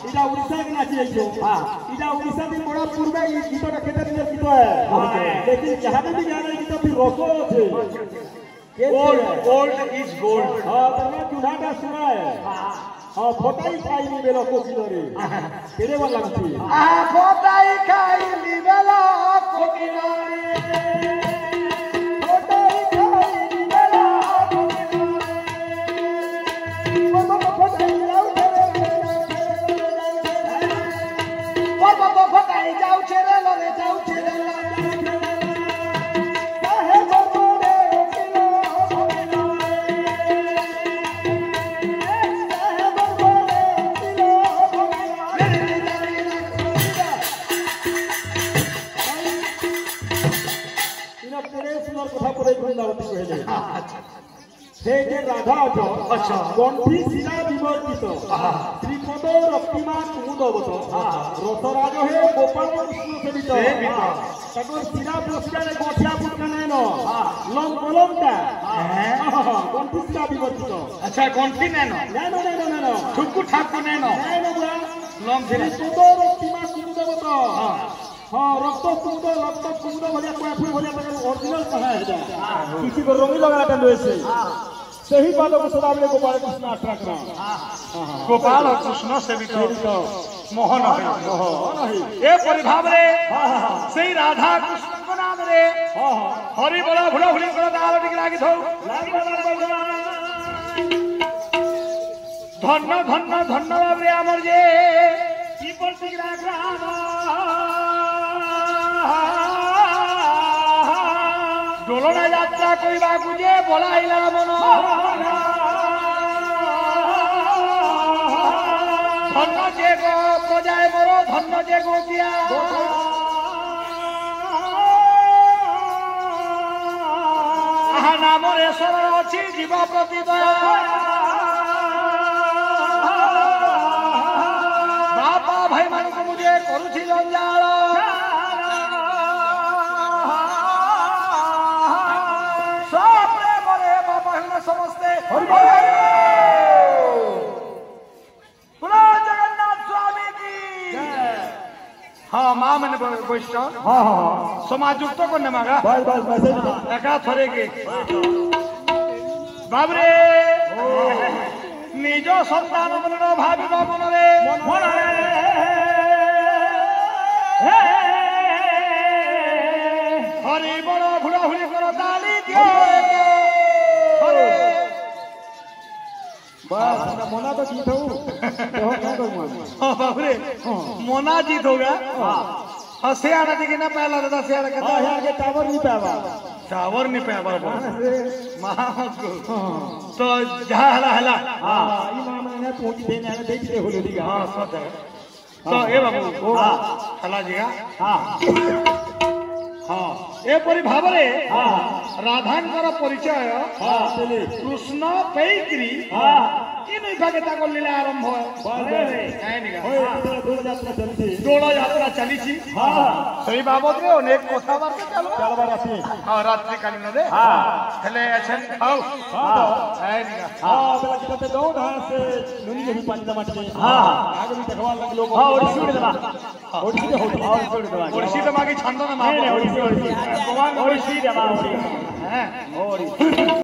इटा उड़ीसा के नाची है जो इटा उड़ीसा भी बड़ा पूर्व ये गीत का खेतर में गीत है लेकिन जहां भी गाना गीत फिर रसो है गोल्ड इज गोल्ड हां तने चुनाटा सुना है हां फोटाई खाई नी बेलो कोकिनरे तेरे वाला लगती फोटाई खाई नी बेलो कोकिनरे राधा अच्छा गंठी शिला विवर्तित श्रीपद रक्तिमा कुमुदवत रसराज हे गोपाल कृष्ण सेवित तको शिला पुरस्कार गठिया पुटका नैन लम कलमटा गंठी शिला विवर्तित अच्छा गंठी नैन नैन नैन नैन ठुकु ठाकु नैन नैन बुआ लम श्रीपद रक्तिमा कुमुदवत हां रक्त कुमुद भलिया कोफुल भलिया तक ओरिजिनल कहा है किसी को रंगी लगा टंडो से सही बातों को सदाबले गोपाल कृष्ण आश्रम गोपाल और कृष्ण सेवित मोहन है ए परिभाव रे सही राधा कृष्ण को नाम रे हरि बोला भुला भुली को दाल टिक लागी थौ धन्य धन्य धन्यवाद रे हमर जे की प्रतीक राम डोलना यात्रा करिबा गुजे बोलाइला मन धन्य जे गो बजाय मोर धन्य जे गोजिया आहा नाम रे सरल अछि जीव प्रतिदया बापा भाई मान को मुझे करूछि जंजाल समस्ते जगन्नाथ स्वामी की हाँ माँ मैंने वैष्णव हाँ समाज युक्त को न मांगा एका थरे के बाबरे निज संतान मन भावी मन रे हरि बड़ भुड़ा भुड़ी कर ताली दियो बस मोना तो जीत हो तो क्या करूंगा बाबरे मोना जीत होगा हां से आना देखी ना पहला दादा से आना कहता है के टावर नहीं पावा महामत को तो जहां हला हां ई मामा ने पहुंच देने आने देख दे होली दिया हां सत है तो ए बाबू हला जीगा हाँ ए परि भावरे राधांकर परिचय कृष्ण पैक्री इन भागता को लीला आरंभ डोल यात्रा चली सही बाबद रे अनेक कथाबार्ता चलबार अछि हां रात्रि कालीन रे हेले अछन खाओ है निका हां बेला किते दो धान से नुनी भी पानी दमा के हां आगे भी देखवा लग लोग हां ओडी दमा ओडी दमा के छंद ना मार ओडी दमा ओडी हैं ओडी